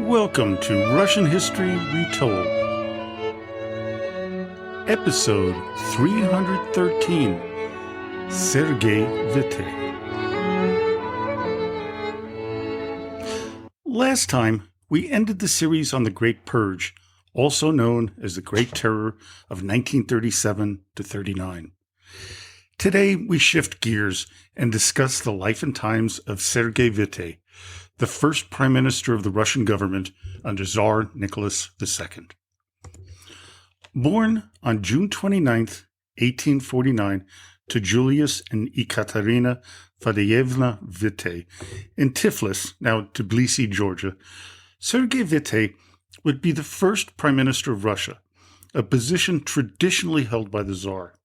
Welcome to Russian History Retold, Episode 313, Sergei Witte. Last time, we ended the series on the Great Purge, also known as the Great Terror of 1937 to 39. Today, we shift gears and discuss the life and times of Sergei Witte, the first prime minister of the Russian government under Tsar Nicholas II. Born on June 29, 1849, to Julius and Ekaterina Fadeyevna Witte in Tiflis, now Tbilisi, Georgia, Sergei Witte would be the first prime minister of Russia, a position traditionally held by the Tsar.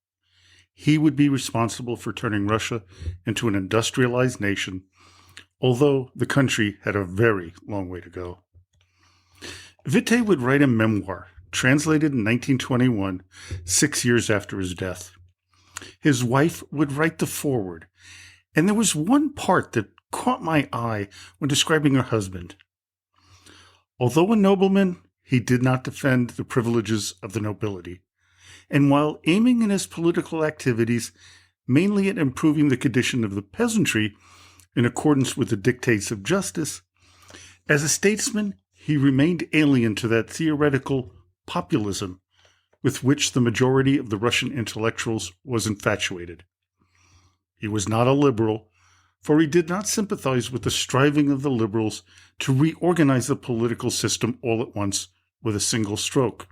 He would be responsible for turning Russia into an industrialized nation, although the country had a very long way to go. Witte would write a memoir, translated in 1921, 6 years after his death. His wife would write the foreword, and there was one part that caught my eye when describing her husband. Although a nobleman, he did not defend the privileges of the nobility, and while aiming in his political activities mainly at improving the condition of the peasantry, in accordance with the dictates of justice, as a statesman, he remained alien to that theoretical populism with which the majority of the Russian intellectuals was infatuated. He was not a liberal, for he did not sympathize with the striving of the liberals to reorganize the political system all at once with a single stroke.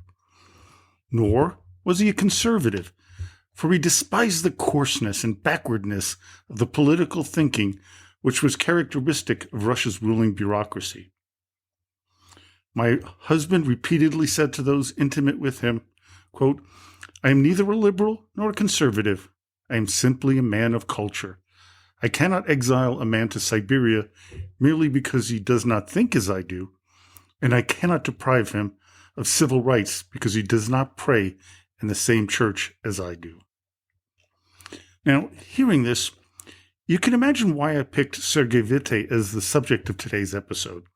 Nor was he a conservative, for he despised the coarseness and backwardness of the political thinking which was characteristic of Russia's ruling bureaucracy. My husband repeatedly said to those intimate with him, quote, "I am neither a liberal nor a conservative. I am simply a man of culture. I cannot exile a man to Siberia merely because he does not think as I do, and I cannot deprive him of civil rights because he does not pray in the same church as I do." Now, hearing this, you can imagine why I picked Sergei Witte as the subject of today's episode.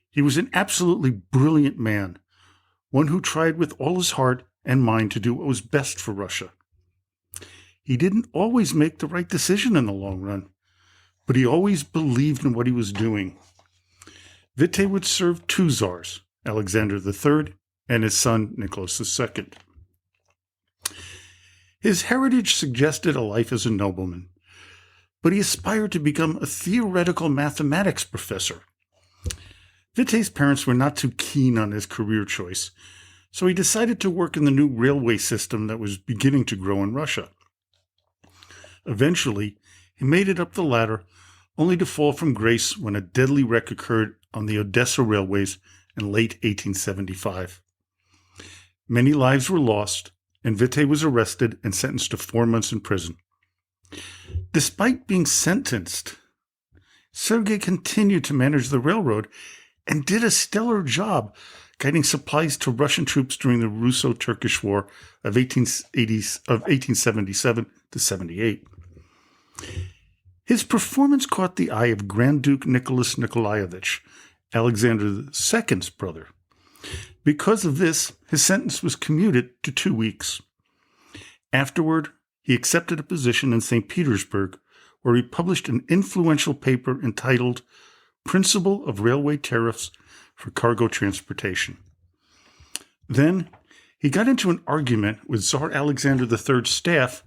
He was an absolutely brilliant man, one who tried with all his heart and mind to do what was best for Russia. He didn't always make the right decision in the long run, but he always believed in what he was doing. Witte would serve two Tsars, Alexander III and his son Nicholas II. His heritage suggested a life as a nobleman, but he aspired to become a theoretical mathematics professor. Witte's parents were not too keen on his career choice, so he decided to work in the new railway system that was beginning to grow in Russia. Eventually, he made it up the ladder, only to fall from grace when a deadly wreck occurred on the Odessa railways in late 1875. Many lives were lost, and Witte was arrested and sentenced to 4 months in prison. Despite being sentenced, Sergei continued to manage the railroad and did a stellar job guiding supplies to Russian troops during the Russo-Turkish War of 1877 to 78. His performance caught the eye of Grand Duke Nicholas Nikolaevich, Alexander II's brother. Because of this, his sentence was commuted to 2 weeks. Afterward, he accepted a position in St. Petersburg, where he published an influential paper entitled Principle of Railway Tariffs for Cargo Transportation. Then, he got into an argument with Tsar Alexander III's staff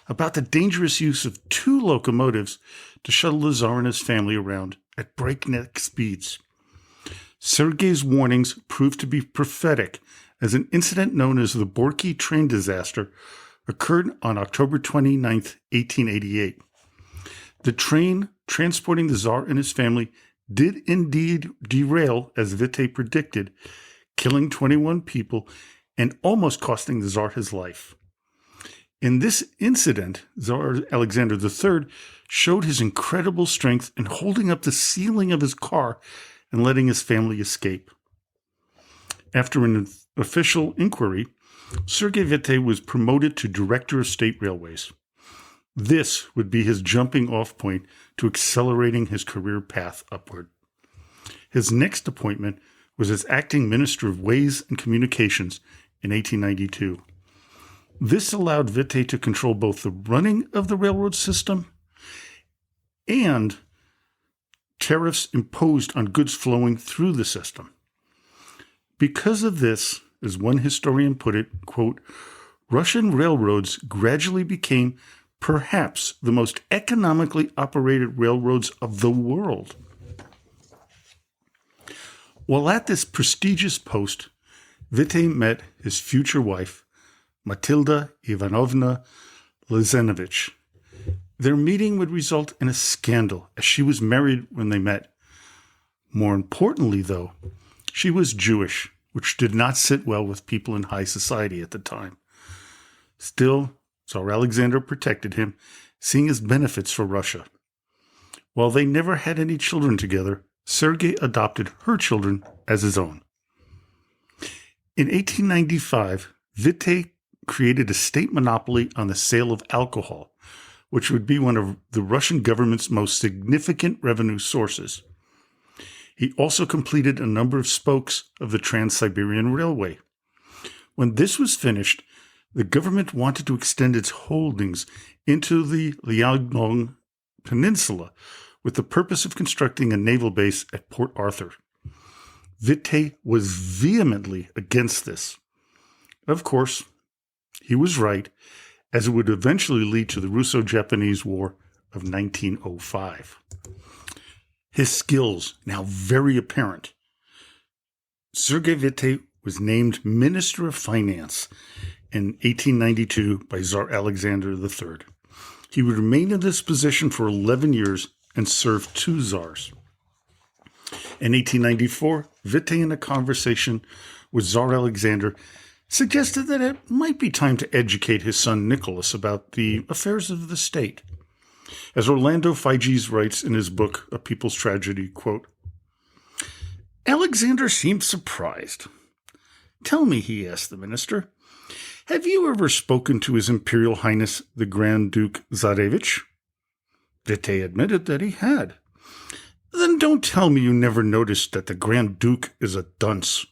about the dangerous use of 2 locomotives to shuttle the Tsar and his family around at breakneck speeds. Sergei's warnings proved to be prophetic, as an incident known as the Borky train disaster occurred on October 29, 1888. The train transporting the Tsar and his family did indeed derail, as Witte predicted, killing 21 people and almost costing the Tsar his life. In this incident, Tsar Alexander III showed his incredible strength in holding up the ceiling of his car and letting his family escape. After an official inquiry, Sergei Witte was promoted to Director of State Railways. This would be his jumping-off point to accelerating his career path upward. His next appointment was as acting Minister of Ways and Communications in 1892. This allowed Witte to control both the running of the railroad system and tariffs imposed on goods flowing through the system. Because of this, as one historian put it, quote, Russian railroads gradually became perhaps the most economically operated railroads of the world. While at this prestigious post, Witte met his future wife, Matilda Ivanovna Lezenovich. Their meeting would result in a scandal, as she was married when they met. More importantly, though, she was Jewish, which did not sit well with people in high society at the time. Still, Tsar Alexander protected him, seeing his benefits for Russia. While they never had any children together, Sergei adopted her children as his own. In 1895, Witte created a state monopoly on the sale of alcohol, which would be one of the Russian government's most significant revenue sources. He also completed a number of spokes of the Trans-Siberian Railway. When this was finished, the government wanted to extend its holdings into the Liaoning Peninsula with the purpose of constructing a naval base at Port Arthur. Witte was vehemently against this. Of course, he was right, as it would eventually lead to the Russo-Japanese War of 1905. His skills now very apparent. Sergei Witte was named Minister of Finance in 1892 by Tsar Alexander III. He would remain in this position for 11 years and serve 2 czars. In 1894, Witte, in a conversation with Tsar Alexander, suggested that it might be time to educate his son Nicholas about the affairs of the state. As Orlando Figes writes in his book, A People's Tragedy, quote, Alexander seemed surprised. Tell me, he asked the minister, have you ever spoken to His Imperial Highness the Grand Duke Tsarevich? Witte admitted that he had. Then don't tell me you never noticed that the Grand Duke is a dunce.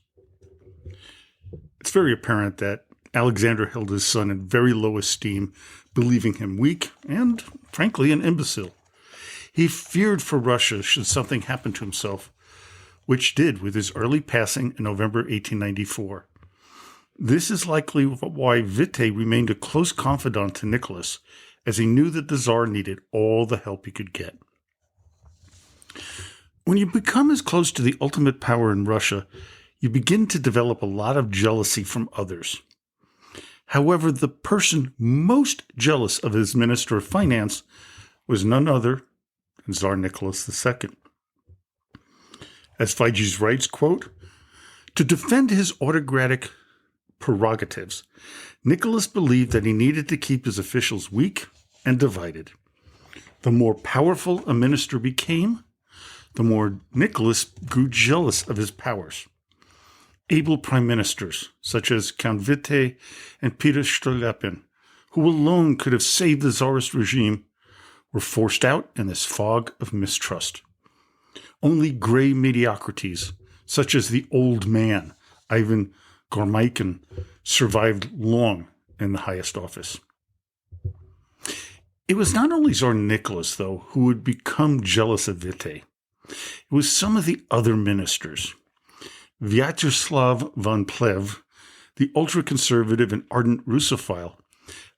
It's very apparent that Alexander held his son in very low esteem, believing him weak and, frankly, an imbecile. He feared for Russia should something happen to himself, which did with his early passing in November 1894. This is likely why Witte remained a close confidant to Nicholas, as he knew that the Tsar needed all the help he could get. When you become as close to the ultimate power in Russia, you begin to develop a lot of jealousy from others. However, the person most jealous of his Minister of Finance was none other than Tsar Nicholas II. As Figes writes, quote, to defend his autocratic prerogatives, Nicholas believed that he needed to keep his officials weak and divided. The more powerful a minister became, the more Nicholas grew jealous of his powers. Able prime ministers, such as Count Witte and Peter Stolyapin, who alone could have saved the Tsarist regime, were forced out in this fog of mistrust. Only gray mediocrities, such as the old man, Ivan Gormykin, survived long in the highest office. It was not only Tsar Nicholas, though, who would become jealous of Witte. It was some of the other ministers. Vyacheslav von Plehve, the ultra-conservative and ardent Russophile,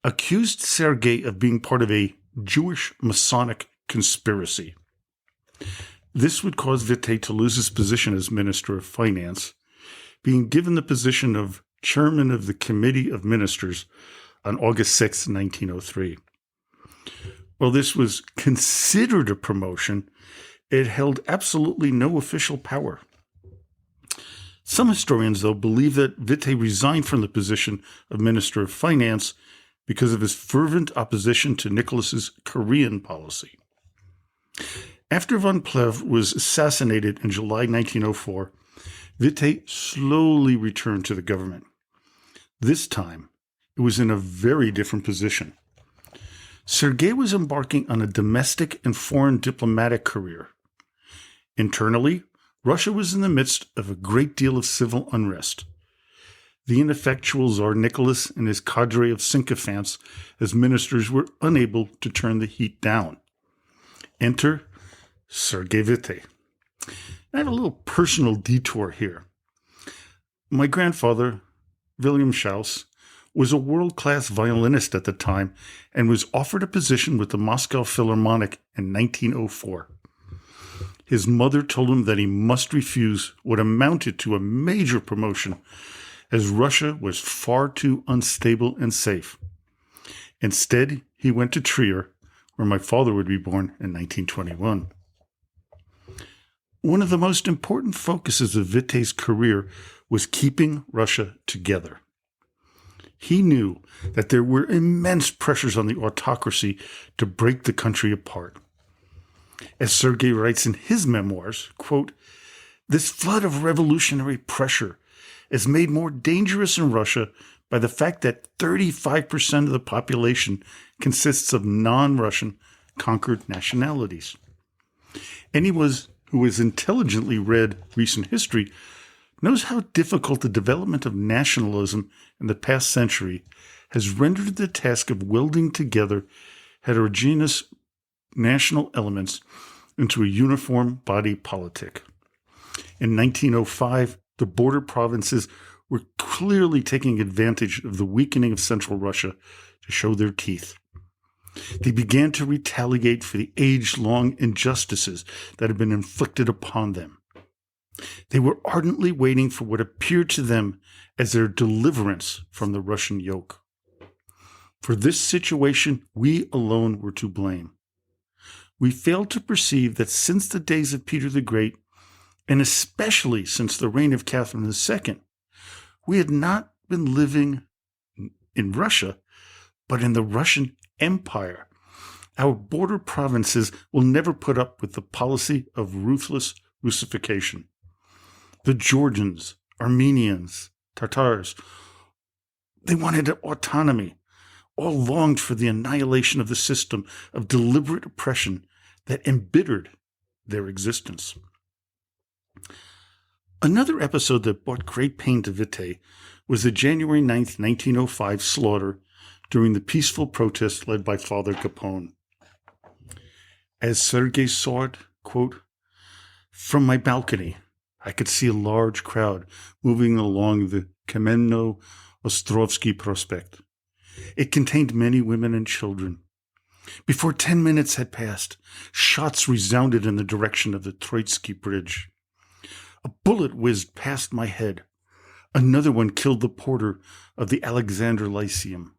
accused Sergei of being part of a Jewish Masonic conspiracy. This would cause Witte to lose his position as Minister of Finance, being given the position of Chairman of the Committee of Ministers on August 6, 1903. While this was considered a promotion, it held absolutely no official power. Some historians, though, believe that Witte resigned from the position of Minister of Finance because of his fervent opposition to Nicholas's Korean policy. After von Plehve was assassinated in July 1904, Witte slowly returned to the government. This time, it was in a very different position. Sergei was embarking on a domestic and foreign diplomatic career. Internally, Russia was in the midst of a great deal of civil unrest. The ineffectual Tsar Nicholas and his cadre of sycophants as ministers were unable to turn the heat down. Enter Sergei Witte. I have a little personal detour here. My grandfather, William Schaus, was a world-class violinist at the time and was offered a position with the Moscow Philharmonic in 1904. His mother told him that he must refuse what amounted to a major promotion, as Russia was far too unstable and safe. Instead, he went to Trier, where my father would be born in 1921. One of the most important focuses of Witte's career was keeping Russia together. He knew that there were immense pressures on the autocracy to break the country apart. As Sergei writes in his memoirs, quote, "This flood of revolutionary pressure is made more dangerous in Russia by the fact that 35% of the population consists of non-Russian conquered nationalities." Anyone who has intelligently read recent history knows how difficult the development of nationalism in the past century has rendered the task of welding together heterogeneous national elements into a uniform body politic. In 1905, the border provinces were clearly taking advantage of the weakening of central Russia to show their teeth. They began to retaliate for the age-long injustices that had been inflicted upon them. They were ardently waiting for what appeared to them as their deliverance from the Russian yoke. For this situation, we alone were to blame. We failed to perceive that since the days of Peter the Great, and especially since the reign of Catherine II, we had not been living in Russia, but in the Russian Empire. Our border provinces will never put up with the policy of ruthless Russification. The Georgians, Armenians, Tatars, they wanted autonomy, all longed for the annihilation of the system of deliberate oppression that embittered their existence. Another episode that brought great pain to Witte was the January 9th, 1905 slaughter during the peaceful protest led by Father Capone. As Sergei saw it, quote, "From my balcony, I could see a large crowd moving along the Kamенно-Ostrovsky Prospect. It contained many women and children. Before 10 minutes had passed, shots resounded in the direction of the Troitsky Bridge. A bullet whizzed past my head. Another one killed the porter of the Alexander Lyceum.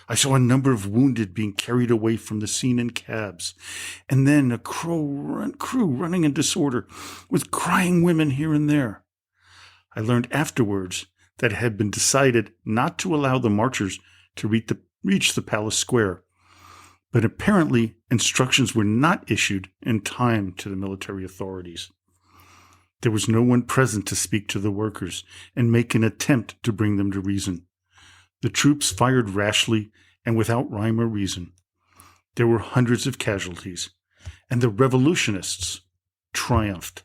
I saw a number of wounded being carried away from the scene in cabs, and then a crew running in disorder, with crying women here and there. I learned afterwards that it had been decided not to allow the marchers to reach the palace square, but apparently instructions were not issued in time to the military authorities. There was no one present to speak to the workers and make an attempt to bring them to reason. The troops fired rashly and without rhyme or reason. There were hundreds of casualties, and the revolutionists triumphed.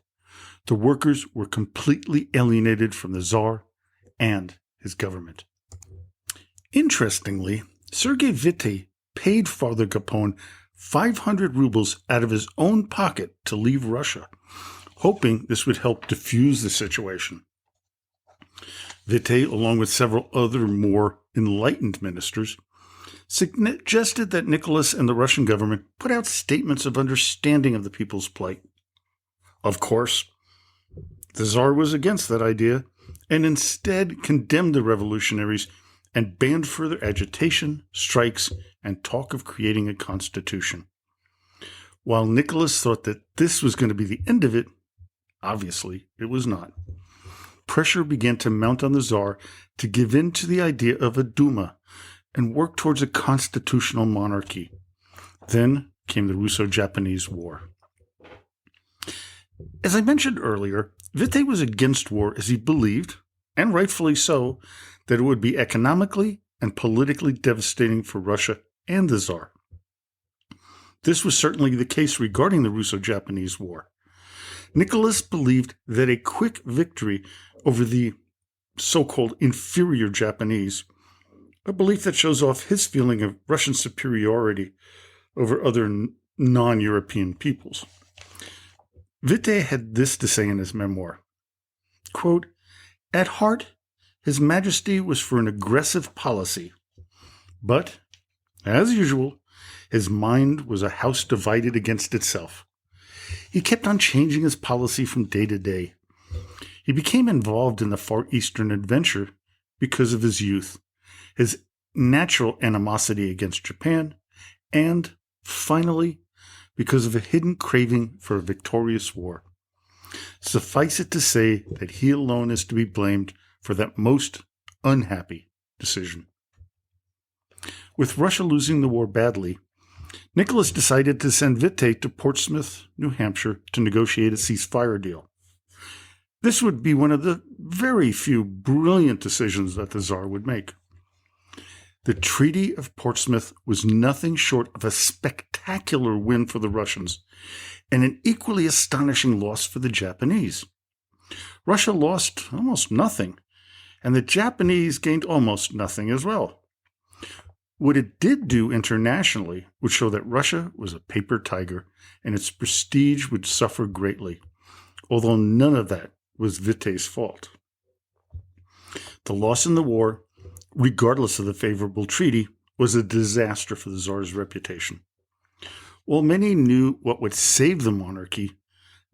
The workers were completely alienated from the Tsar and his government." Interestingly, Sergei Witte paid Father Capone 500 rubles out of his own pocket to leave Russia, hoping this would help diffuse the situation. Witte, along with several other more enlightened ministers, suggested that Nicholas and the Russian government put out statements of understanding of the people's plight. Of course, the Tsar was against that idea and instead condemned the revolutionaries and banned further agitation, strikes, and talk of creating a constitution. While Nicholas thought that this was going to be the end of it, obviously it was not. Pressure began to mount on the Tsar to give in to the idea of a Duma and work towards a constitutional monarchy. Then came the Russo-Japanese War. As I mentioned earlier, Witte was against war as he believed, and rightfully so, that it would be economically and politically devastating for Russia and the Tsar. This was certainly the case regarding the Russo-Japanese War. Nicholas believed that a quick victory over the so-called inferior Japanese, a belief that shows off his feeling of Russian superiority over other non-European peoples. Witte had this to say in his memoir, quote, "At heart, His Majesty was for an aggressive policy, but, as usual, his mind was a house divided against itself. He kept on changing his policy from day to day. He became involved in the Far Eastern adventure because of his youth, his natural animosity against Japan, and, finally, because of a hidden craving for a victorious war. Suffice it to say that he alone is to be blamed for that most unhappy decision." With Russia losing the war badly, Nicholas decided to send Witte to Portsmouth, New Hampshire, to negotiate a ceasefire deal. This would be one of the very few brilliant decisions that the Tsar would make. The Treaty of Portsmouth was nothing short of a spectacular win for the Russians and an equally astonishing loss for the Japanese. Russia lost almost nothing, and the Japanese gained almost nothing as well. What it did do internationally would show that Russia was a paper tiger, and its prestige would suffer greatly, although none of that was Witte's fault. The loss in the war, regardless of the favorable treaty, was a disaster for the Tsar's reputation. While many knew what would save the monarchy,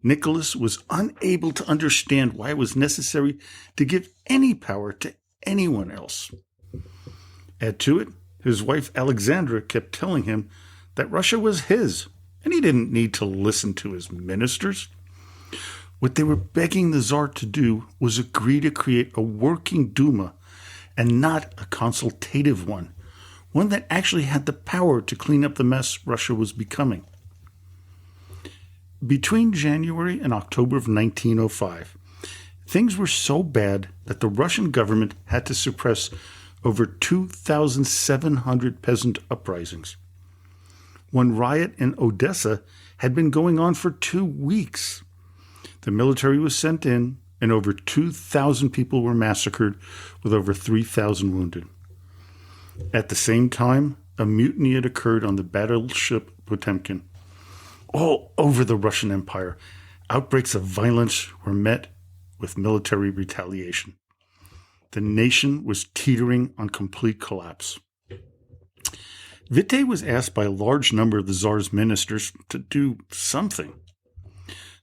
Nicholas was unable to understand why it was necessary to give any power to anyone else. Add to it, his wife Alexandra kept telling him that Russia was his, and he didn't need to listen to his ministers. What they were begging the Tsar to do was agree to create a working Duma and not a consultative one that actually had the power to clean up the mess Russia was becoming. Between January and October of 1905, things were so bad that the Russian government had to suppress over 2,700 peasant uprisings. One riot in Odessa had been going on for 2 weeks. The military was sent in, and over 2,000 people were massacred, with over 3,000 wounded. At the same time, a mutiny had occurred on the battleship Potemkin. All over the Russian Empire, outbreaks of violence were met with military retaliation. The nation was teetering on complete collapse. Witte was asked by a large number of the Tsar's ministers to do something.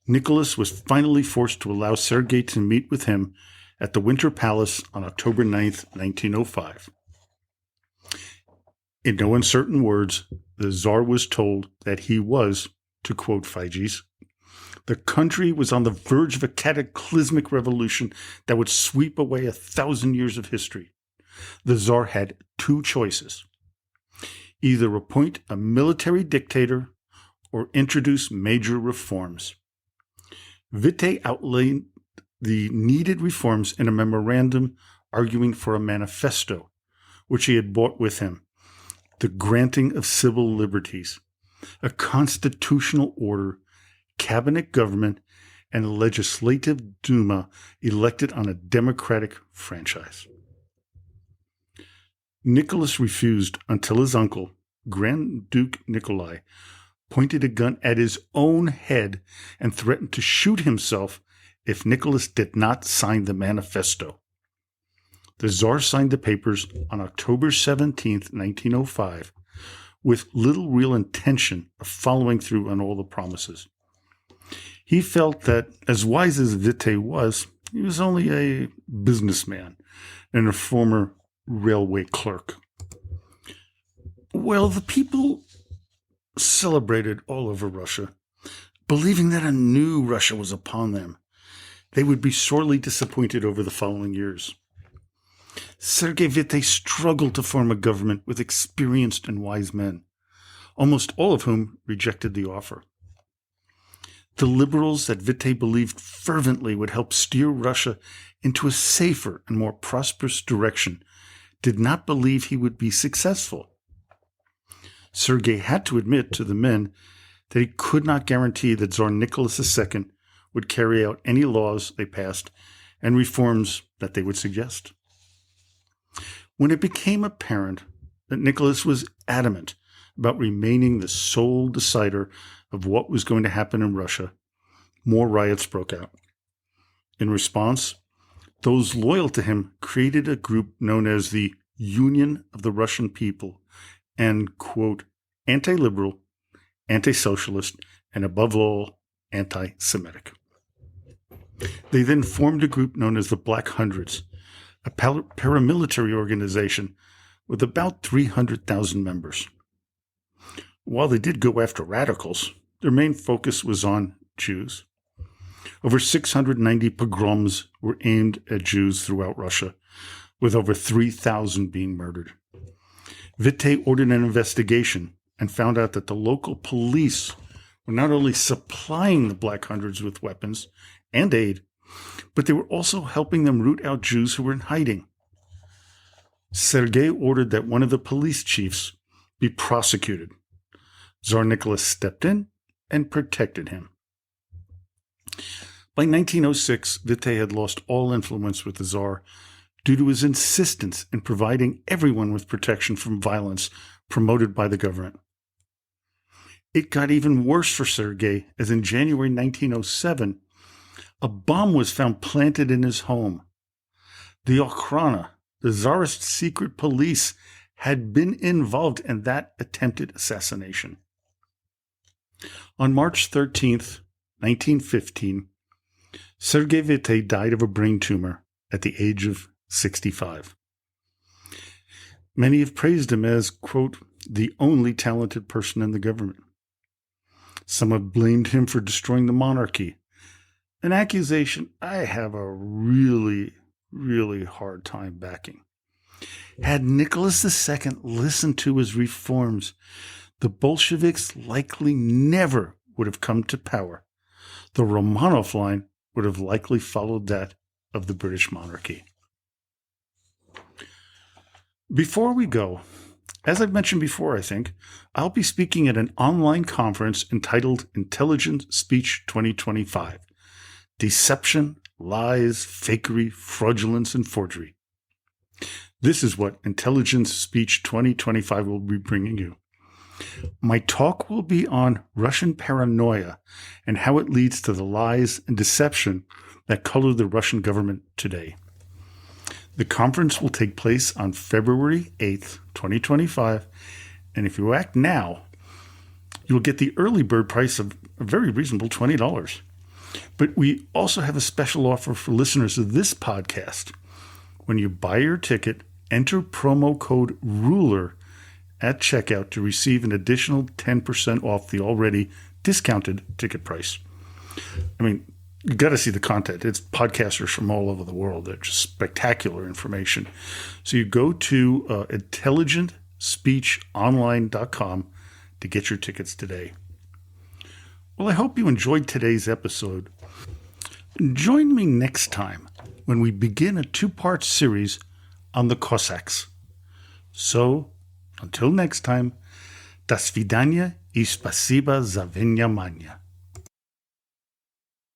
Nicholas was finally forced to allow Sergei to meet with him at the Winter Palace on October 9th, 1905. In no uncertain words, the Tsar was told that he was, to quote Figes, "The country was on the verge of a cataclysmic revolution that would sweep away 1,000 years of history. The Tsar had 2 choices: either appoint a military dictator or introduce major reforms." Witte outlined the needed reforms in a memorandum arguing for a manifesto, which he had brought with him: the granting of civil liberties, a constitutional order, cabinet government, and a legislative Duma elected on a democratic franchise. Nicholas refused until his uncle, Grand Duke Nikolai, pointed a gun at his own head and threatened to shoot himself if Nicholas did not sign the manifesto. The Tsar signed the papers on October 17, 1905, with little real intention of following through on all the promises. He felt that, as wise as Witte was, he was only a businessman and a former railway clerk. Well, the people celebrated all over Russia, believing that a new Russia was upon them. They would be sorely disappointed over the following years. Sergei Witte struggled to form a government with experienced and wise men, almost all of whom rejected the offer. The liberals that Witte believed fervently would help steer Russia into a safer and more prosperous direction did not believe he would be successful. Sergei had to admit to the men that he could not guarantee that Tsar Nicholas II would carry out any laws they passed and reforms that they would suggest. When it became apparent that Nicholas was adamant about remaining the sole decider of what was going to happen in Russia, more riots broke out. In response, those loyal to him created a group known as the Union of the Russian People and, quote, anti-liberal, anti-socialist, and above all, anti-Semitic. They then formed a group known as the Black Hundreds, a paramilitary organization with about 300,000 members. While they did go after radicals, their main focus was on Jews. Over 690 pogroms were aimed at Jews throughout Russia, with over 3,000 being murdered. Witte ordered an investigation and found out that the local police were not only supplying the Black Hundreds with weapons and aid, but they were also helping them root out Jews who were in hiding. Sergei ordered that one of the police chiefs be prosecuted. Tsar Nicholas stepped in and protected him. By 1906, Witte had lost all influence with the Tsar due to his insistence in providing everyone with protection from violence promoted by the government. It got even worse for Sergei, as in January 1907, a bomb was found planted in his home. The Okhrana, the Tsarist secret police, had been involved in that attempted assassination. On March 13th, 1915, Sergei Witte died of a brain tumor at the age of 65. Many have praised him as, quote, the only talented person in the government. Some have blamed him for destroying the monarchy, an accusation I have a really, really hard time backing. Had Nicholas II listened to his reforms, the Bolsheviks likely never would have come to power. The Romanov line would have likely followed that of the British monarchy. Before we go, as I've mentioned before, I think, I'll be speaking at an online conference entitled Intelligent Speech 2025. Deception, lies, fakery, fraudulence, and forgery. This is what Intelligence Speech 2025 will be bringing you. My talk will be on Russian paranoia and how it leads to the lies and deception that color the Russian government today. The conference will take place on February 8th, 2025, and if you act now, you'll get the early bird price of a very reasonable $20. But we also have a special offer for listeners of this podcast. When you buy your ticket, enter promo code RULER at checkout to receive an additional 10% off the already discounted ticket price. I mean, you got to see the content. It's podcasters from all over the world. They're just spectacular information. So you go to intelligentspeechonline.com to get your tickets today. Well, I hope you enjoyed today's episode. Join me next time when we begin a 2-part series on the Cossacks. So, until next time, до свидания и спасибо за внимание.